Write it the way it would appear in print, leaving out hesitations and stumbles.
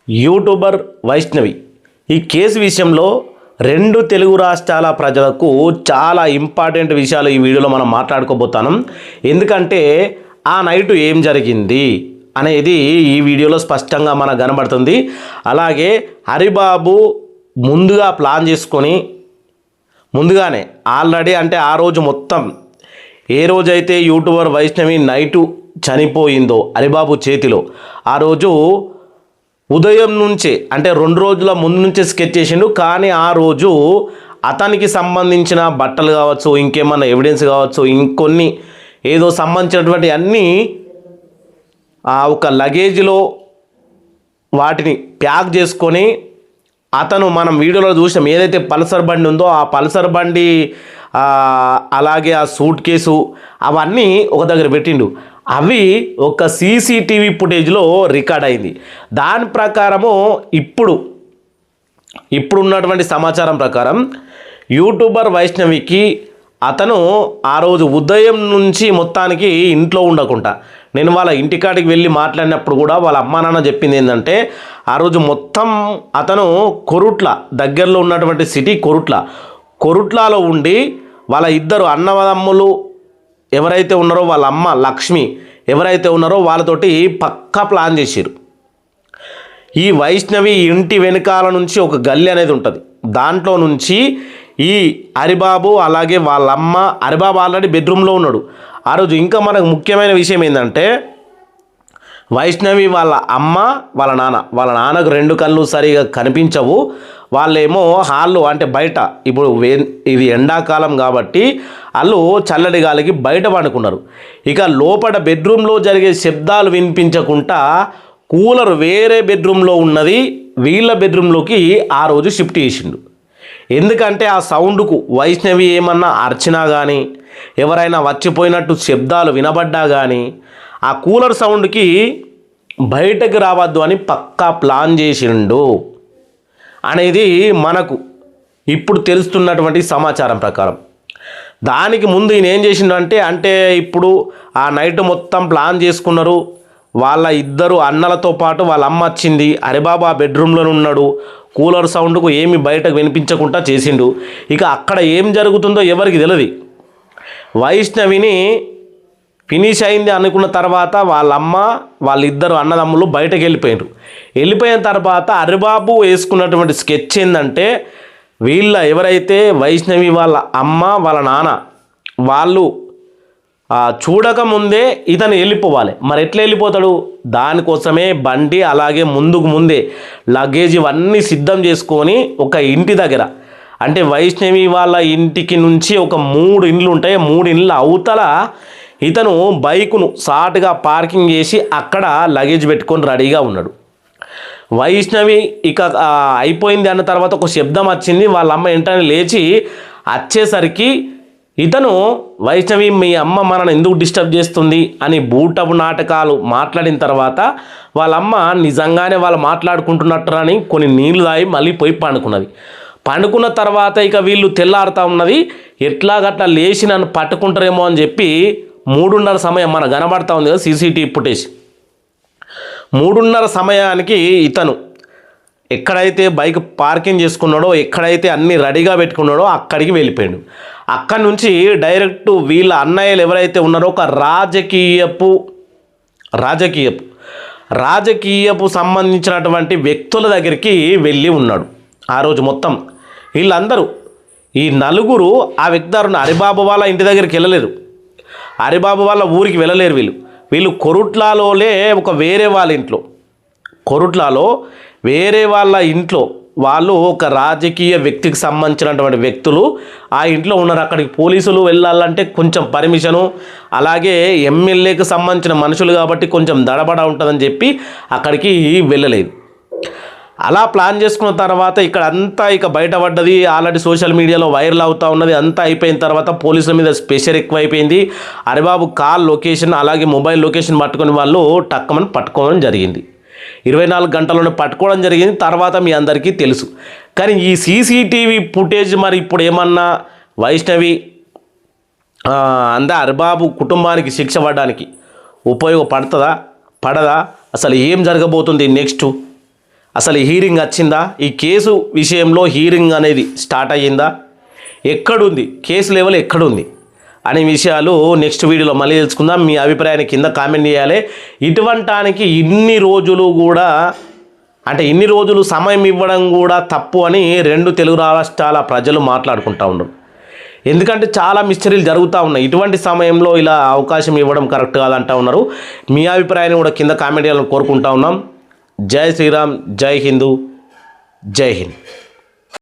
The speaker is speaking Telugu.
యూట్యూబర్ వైష్ణవి ఈ కేసు విషయంలో రెండు తెలుగు రాష్ట్రాల ప్రజలకు చాలా ఇంపార్టెంట్ విషయాలు ఈ వీడియోలో మనం మాట్లాడుకోబోతున్నాం. ఎందుకంటే ఆ నైట్ ఏం జరిగింది అనేది ఈ వీడియోలో స్పష్టంగా మనకు కనబడుతుంది. అలాగే హరిబాబు ముందుగా ప్లాన్ చేసుకొని ముందుగానే ఆల్రెడీ అంటే ఆ రోజు మొత్తం ఏ రోజైతే యూట్యూబర్ వైష్ణవి నైటు చనిపోయిందో హరిబాబు చేతిలో ఆ రోజు ఉదయం నుంచే అంటే 2 రోజుల ముందు నుంచే స్కెచ్ చేసిండు. కానీ ఆ రోజు అతనికి సంబంధించిన బట్టలు కావచ్చు, ఇంకేమన్నా ఎవిడెన్స్ కావచ్చు, ఇంకొన్ని ఏదో సంబంధించినటువంటి అన్నీ ఒక లగేజ్లో వాటిని ప్యాక్ చేసుకొని అతను మనం వీడియోలో చూసాం ఏదైతే పల్సర్ బండి ఉందో ఆ పల్సర్ బండి అలాగే ఆ సూట్ కేసు అవన్నీ ఒక దగ్గర పెట్టిండు. అవి ఒక సీసీటీవీ ఫుటేజ్లో రికార్డ్ అయింది. దాని ప్రకారము ఇప్పుడు ఉన్నటువంటి సమాచారం ప్రకారం యూట్యూబర్ వైష్ణవికి అతను ఆ రోజు ఉదయం నుంచి మొత్తానికి ఇంట్లో ఉండకుండా, నేను వాళ్ళ ఇంటికాడికి వెళ్ళి మాట్లాడినప్పుడు కూడా వాళ్ళ అమ్మా నాన్న చెప్పింది ఏంటంటే ఆ రోజు మొత్తం అతను కొరుట్ల దగ్గరలో ఉన్నటువంటి సిటీ కొరుట్లాలో ఉండి వాళ్ళ ఇద్దరు అన్నదమ్ములు ఎవరైతే ఉన్నారో వాళ్ళ అమ్మ లక్ష్మి ఎవరైతే ఉన్నారో వాళ్ళతోటి పక్కా ప్లాన్ చేశారు. ఈ వైష్ణవి ఇంటి వెనకాల నుంచి ఒక గల్లీ అనేది ఉంటుంది. దాంట్లో నుంచి ఈ హరిబాబు అలాగే వాళ్ళ అమ్మ, హరిబాబు ఆల్రెడీ బెడ్రూమ్లో ఉన్నాడు ఆ రోజు. ఇంకా మనకు ముఖ్యమైన విషయం ఏంటంటే వైష్ణవి వాళ్ళ అమ్మ వాళ్ళ నాన్నకు 2 కళ్ళు సరిగా కనిపించవు. వాళ్ళేమో హాల్లో అంటే బయట, ఇప్పుడు ఇది ఎండాకాలం కాబట్టి వాళ్ళు చల్లటి గాలికి బయట పండుకున్నారు. ఇక లోపల బెడ్రూమ్లో జరిగే శబ్దాలు వినిపించకుండా కూలర్ వేరే బెడ్రూమ్లో ఉన్నది వీళ్ళ బెడ్రూమ్లోకి ఆ రోజు షిఫ్ట్ చేసిండు. ఎందుకంటే ఆ సౌండ్కు వైష్ణవి ఏమన్నా అర్చనా కానీ ఎవరైనా వచ్చిపోయినట్టు శబ్దాలు వినబడ్డా కానీ ఆ కూలర్ సౌండ్కి బయటకు రావద్దు అని పక్కా ప్లాన్ చేసిండు అనేది మనకు ఇప్పుడు తెలుస్తున్నటువంటి సమాచారం ప్రకారం. దానికి ముందు ఈయన ఏం చేసిండు అంటే ఇప్పుడు ఆ నైట్ మొత్తం ప్లాన్ చేసుకున్నారు. వాళ్ళ ఇద్దరు అన్నలతో పాటు వాళ్ళ అమ్మ వచ్చింది. హరిబాబు ఆ బెడ్రూమ్లోనే ఉన్నాడు. కూలర్ సౌండ్కు ఏమి బయటకు వినిపించకుండా చేసిండు. ఇక అక్కడ ఏం జరుగుతుందో ఎవరికి తెలియదు. వైష్ణవిని ఫినిష్ అయింది అనుకున్న తర్వాత వాళ్ళమ్మ వాళ్ళిద్దరు అన్నదమ్ములు బయటకు వెళ్ళిపోయిన తర్వాత హరిబాబు వేసుకున్నటువంటి స్కెచ్ ఏంటంటే వీళ్ళ ఎవరైతే వైష్ణవి వాళ్ళ అమ్మ వాళ్ళ నాన్న వాళ్ళు చూడకముందే ఇతను వెళ్ళిపోవాలి. మరి ఎట్లా వెళ్ళిపోతాడు? దానికోసమే బండి అలాగే ముందే లగేజ్ ఇవన్నీ సిద్ధం చేసుకొని ఒక ఇంటి దగ్గర అంటే వైష్ణవి వాళ్ళ ఇంటికి నుంచి ఒక 3 ఇండ్లు ఉంటాయి. 3 ఇండ్ల అవతల ఇతను బైకును షార్ట్గా పార్కింగ్ చేసి అక్కడ లగేజ్ పెట్టుకొని రెడీగా ఉన్నాడు. వైష్ణవి ఇక అయిపోయింది అన్న తర్వాత ఒక శబ్దం వచ్చింది. వాళ్ళ అమ్మ వెంటనే లేచి వచ్చేసరికి ఇతను వైష్ణవి మీ అమ్మ మనని ఎందుకు డిస్టర్బ్ చేస్తుంది అని బూటపు నాటకాలు మాట్లాడిన తర్వాత వాళ్ళమ్మ నిజంగానే వాళ్ళు మాట్లాడుకుంటున్నట్టురని కొన్ని నీళ్లు తాగి మళ్ళీ పోయి పండుకున్న తర్వాత ఇక వీళ్ళు తెల్లారుతా ఉన్నది. ఎట్లాగట్లా లేచి నన్ను పట్టుకుంటారేమో అని చెప్పి 3:30 సమయం మనకు కనబడతా ఉంది కదా సీసీటీవీ ఫుటేజ్. 3:30 సమయానికి ఇతను ఎక్కడైతే బైక్ పార్కింగ్ చేసుకున్నాడో ఎక్కడైతే అన్ని రెడీగా పెట్టుకున్నాడో అక్కడికి వెళ్ళిపోయాడు. అక్కడి నుంచి డైరెక్ట్ వీళ్ళ అన్నయ్యలు ఎవరైతే ఉన్నారో ఒక రాజకీయపు సంబంధించినటువంటి వ్యక్తుల దగ్గరికి వెళ్ళి ఉన్నాడు ఆ రోజు మొత్తం. వీళ్ళందరూ ఈ నలుగురు ఆ వ్యక్తి హరిబాబు వాళ్ళ ఇంటి దగ్గరికి వెళ్ళలేరు, హరిబాబు వాళ్ళ ఊరికి వెళ్ళలేరు. వీళ్ళు కొరుట్లాలోనే ఒక కొరుట్లాలో వేరే వాళ్ళ ఇంట్లో వాళ్ళు ఒక రాజకీయ వ్యక్తికి సంబంధించినటువంటి వ్యక్తులు ఆ ఇంట్లో ఉన్నారు. అక్కడికి పోలీసులు వెళ్ళాలంటే కొంచెం పర్మిషను, అలాగే ఎమ్మెల్యేకి సంబంధించిన మనుషులు కాబట్టి కొంచెం దడబడ ఉంటుందని చెప్పి అక్కడికి వెళ్ళలేదు. అలా ప్లాన్ చేసుకున్న తర్వాత ఇక్కడ అంతా ఇక బయటపడ్డది. ఆల్రెడీ సోషల్ మీడియాలో వైరల్ అవుతూ ఉన్నది. అంతా అయిపోయిన తర్వాత పోలీసుల మీద ప్రెషర్ ఎక్కువైపోయింది. హరిబాబు కాల్ లొకేషన్ అలాగే మొబైల్ లొకేషన్ పట్టుకుని వాళ్ళు టక్కమని పట్టుకోవడం జరిగింది. 24 గంటల్లోనే పట్టుకోవడం జరిగింది. తర్వాత మీ అందరికీ తెలుసు. కానీ ఈ సీసీటీవీ ఫుటేజ్ మరి ఇప్పుడు ఏమన్నా వైష్ణవి హరిబాబు కుటుంబానికి శిక్ష పడడానికి ఉపయోగపడుతుందా పడదా? అసలు ఏం జరగబోతుంది నెక్స్ట్? అసలు హీరింగ్ వచ్చిందా, ఈ కేసు విషయంలో హీరింగ్ అనేది స్టార్ట్ అయ్యిందా, ఎక్కడుంది, కేసు లెవెల్ ఎక్కడుంది అనే విషయాలు నెక్స్ట్ వీడియోలో మళ్ళీ తెలుసుకుందాం. మీ అభిప్రాయాన్ని కింద కామెంట్ చేయాలి. ఇటువంటానికి ఇన్ని రోజులు సమయం ఇవ్వడం కూడా తప్పు అని 2 తెలుగు రాష్ట్రాల ప్రజలు మాట్లాడుకుంటూ ఉన్నారు. ఎందుకంటే చాలా మిస్టరీలు జరుగుతూ ఉన్నాయి. ఇటువంటి సమయంలో ఇలా అవకాశం ఇవ్వడం కరెక్ట్ కాదంటూ ఉన్నారు. మీ అభిప్రాయాన్ని కూడా కింద కామెంట్ చేయాలని కోరుకుంటా ఉన్నాం. జై శ్రీరామ్, జై హిందూ, జై హింద్.